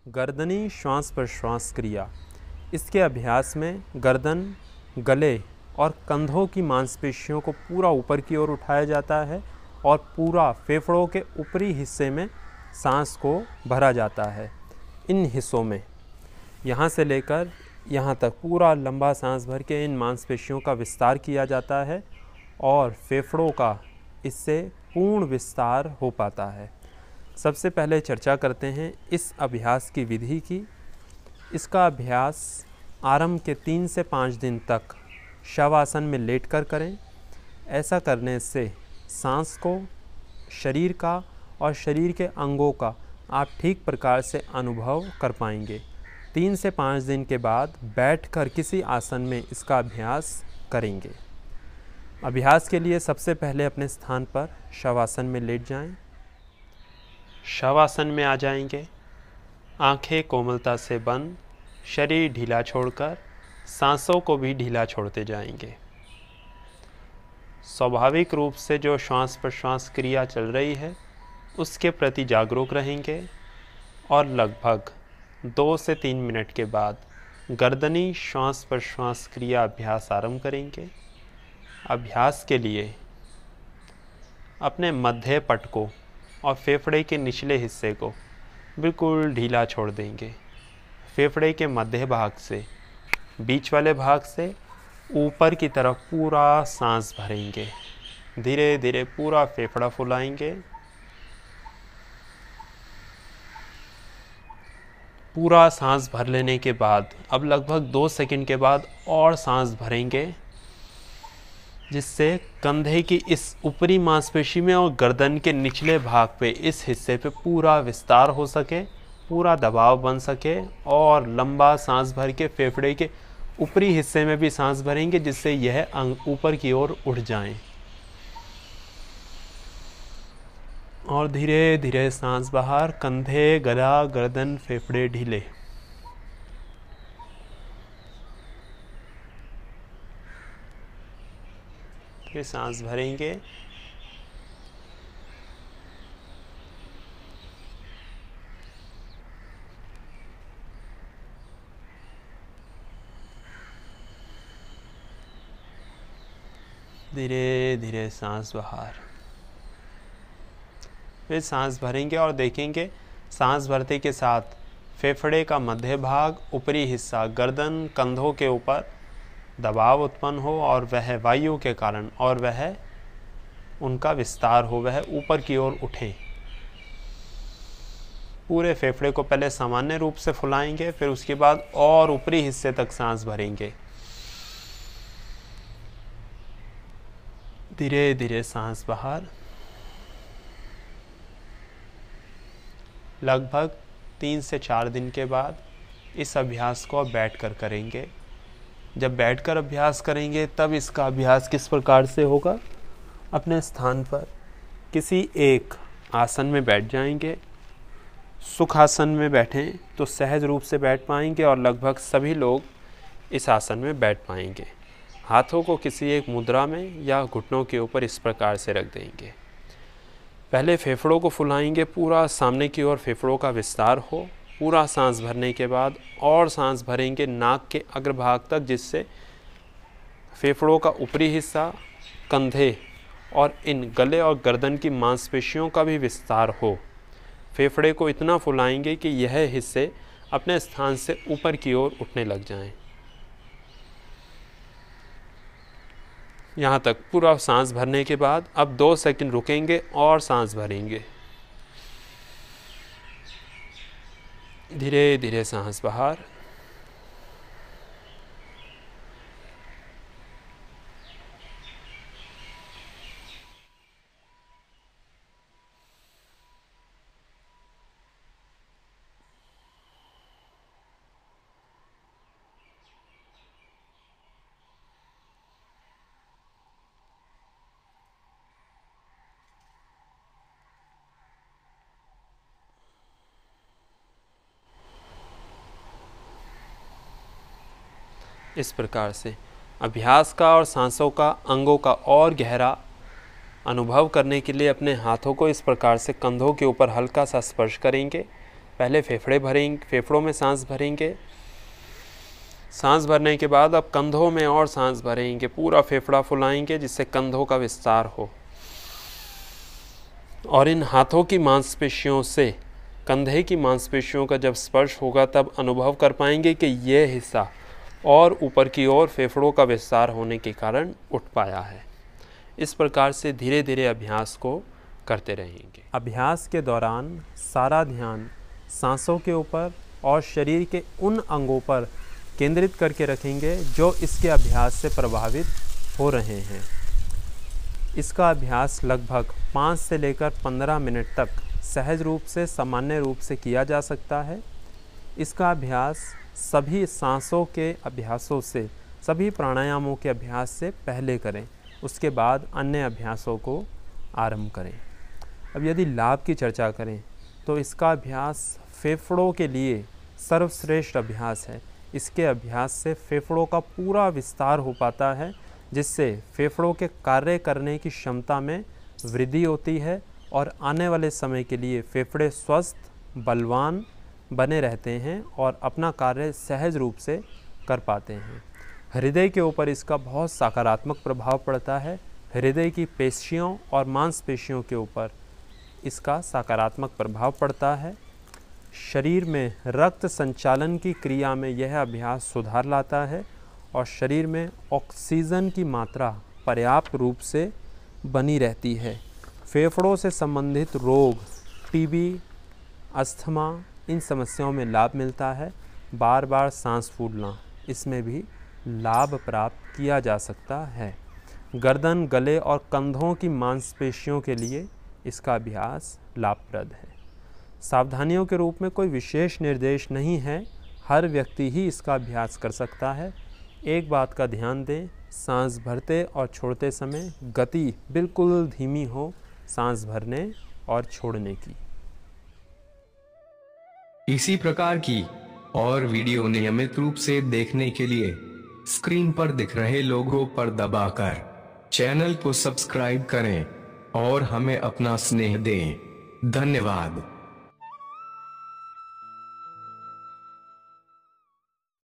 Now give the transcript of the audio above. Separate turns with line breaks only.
गर्दनी श्वास प्रश्वास क्रिया। इसके अभ्यास में गर्दन, गले और कंधों की मांसपेशियों को पूरा ऊपर की ओर उठाया जाता है और पूरा फेफड़ों के ऊपरी हिस्से में सांस को भरा जाता है। इन हिस्सों में यहाँ से लेकर यहाँ तक पूरा लंबा सांस भर के इन मांसपेशियों का विस्तार किया जाता है और फेफड़ों का इससे पूर्ण विस्तार हो पाता है। सबसे पहले चर्चा करते हैं इस अभ्यास की विधि की। इसका अभ्यास आरंभ के 3 से 5 दिन तक शवासन में लेटकर करें। ऐसा करने से सांस को, शरीर का और शरीर के अंगों का आप ठीक प्रकार से अनुभव कर पाएंगे। 3 से 5 दिन के बाद बैठकर किसी आसन में इसका अभ्यास करेंगे। अभ्यास के लिए सबसे पहले अपने स्थान पर शवासन में लेट जाएं। शवासन में आ जाएंगे। आंखें कोमलता से बंद, शरीर ढीला छोड़कर सांसों को भी ढीला छोड़ते जाएंगे। स्वाभाविक रूप से जो श्वास प्रश्वास क्रिया चल रही है उसके प्रति जागरूक रहेंगे और लगभग 2 से 3 मिनट के बाद गर्दनी श्वास प्रश्वास क्रिया अभ्यास आरंभ करेंगे। अभ्यास के लिए अपने मध्य पट को और फेफड़े के निचले हिस्से को बिल्कुल ढीला छोड़ देंगे। फेफड़े के मध्य भाग से, बीच वाले भाग से ऊपर की तरफ पूरा सांस भरेंगे। धीरे धीरे पूरा फेफड़ा फुलाएंगे। पूरा सांस भर लेने के बाद अब लगभग 2 सेकंड के बाद और सांस भरेंगे, जिससे कंधे की इस ऊपरी मांसपेशी में और गर्दन के निचले भाग पे, इस हिस्से पे पूरा विस्तार हो सके, पूरा दबाव बन सके और लंबा सांस भर के फेफड़े के ऊपरी हिस्से में भी सांस भरेंगे, जिससे यह अंग ऊपर की ओर उठ जाएं। और धीरे धीरे सांस बाहर, कंधे, गला, गर्दन, फेफड़े ढीले। फिर सांस भरेंगे। धीरे धीरे सांस बाहर। फिर सांस भरेंगे और देखेंगे सांस भरते के साथ फेफड़े का मध्य भाग, ऊपरी हिस्सा, गर्दन, कंधों के ऊपर दबाव उत्पन्न हो और वह वायु के कारण और वह उनका विस्तार हो, वह ऊपर की ओर उठे। पूरे फेफड़े को पहले सामान्य रूप से फुलाएंगे, फिर उसके बाद और ऊपरी हिस्से तक सांस भरेंगे। धीरे धीरे सांस बाहर। लगभग 3 से 4 दिन के बाद इस अभ्यास को अब बैठकर करेंगे। जब बैठकर अभ्यास करेंगे तब इसका अभ्यास किस प्रकार से होगा? अपने स्थान पर किसी एक आसन में बैठ जाएंगे। सुखासन में बैठें तो सहज रूप से बैठ पाएंगे और लगभग सभी लोग इस आसन में बैठ पाएंगे। हाथों को किसी एक मुद्रा में या घुटनों के ऊपर इस प्रकार से रख देंगे। पहले फेफड़ों को फुलाएंगे, पूरा सामने की ओर फेफड़ों का विस्तार हो। पूरा सांस भरने के बाद और सांस भरेंगे नाक के अग्रभाग तक, जिससे फेफड़ों का ऊपरी हिस्सा, कंधे और इन गले और गर्दन की मांसपेशियों का भी विस्तार हो। फेफड़े को इतना फुलाएंगे कि यह हिस्से अपने स्थान से ऊपर की ओर उठने लग जाएं। यहाँ तक पूरा सांस भरने के बाद अब 2 सेकंड रुकेंगे और सांस भरेंगे। धीरे धीरे सांस बाहर। इस प्रकार से अभ्यास का और सांसों का, अंगों का और गहरा अनुभव करने के लिए अपने हाथों को इस प्रकार से कंधों के ऊपर हल्का सा स्पर्श करेंगे पहले फेफड़ों में सांस भरेंगे। सांस भरने के बाद अब कंधों में और सांस भरेंगे, पूरा फेफड़ा फुलाएंगे जिससे कंधों का विस्तार हो। और इन हाथों की मांसपेशियों से कंधे की मांसपेशियों का जब स्पर्श होगा तब अनुभव कर पाएंगे कि यह हिस्सा और ऊपर की ओर फेफड़ों का विस्तार होने के कारण उठ पाया है। इस प्रकार से धीरे धीरे अभ्यास को करते रहेंगे। अभ्यास के दौरान सारा ध्यान सांसों के ऊपर और शरीर के उन अंगों पर केंद्रित करके रखेंगे जो इसके अभ्यास से प्रभावित हो रहे हैं। इसका अभ्यास लगभग 5 से लेकर 15 मिनट तक सहज रूप से सामान्य रूप से किया जा सकता है। इसका अभ्यास सभी सांसों के अभ्यासों से, सभी प्राणायामों के अभ्यास से पहले करें, उसके बाद अन्य अभ्यासों को आरंभ करें। अब यदि लाभ की चर्चा करें तो इसका अभ्यास फेफड़ों के लिए सर्वश्रेष्ठ अभ्यास है। इसके अभ्यास से फेफड़ों का पूरा विस्तार हो पाता है, जिससे फेफड़ों के कार्य करने की क्षमता में वृद्धि होती है और आने वाले समय के लिए फेफड़े स्वस्थ, बलवान बने रहते हैं और अपना कार्य सहज रूप से कर पाते हैं। हृदय के ऊपर इसका बहुत सकारात्मक प्रभाव पड़ता है। हृदय की पेशियों और मांसपेशियों के ऊपर इसका सकारात्मक प्रभाव पड़ता है। शरीर में रक्त संचालन की क्रिया में यह अभ्यास सुधार लाता है और शरीर में ऑक्सीजन की मात्रा पर्याप्त रूप से बनी रहती है। फेफड़ों से संबंधित रोग, टीबी, अस्थमा, इन समस्याओं में लाभ मिलता है। बार बार सांस फूलना, इसमें भी लाभ प्राप्त किया जा सकता है। गर्दन, गले और कंधों की मांसपेशियों के लिए इसका अभ्यास लाभप्रद है। सावधानियों के रूप में कोई विशेष निर्देश नहीं है, हर व्यक्ति ही इसका अभ्यास कर सकता है। एक बात का ध्यान दें, सांस भरते और छोड़ते समय गति बिल्कुल धीमी हो सांस भरने और छोड़ने की।
इसी प्रकार की और वीडियो नियमित रूप से देखने के लिए स्क्रीन पर दिख रहे लोगों पर दबाकर चैनल को सब्सक्राइब करें और हमें अपना स्नेह दें। धन्यवाद।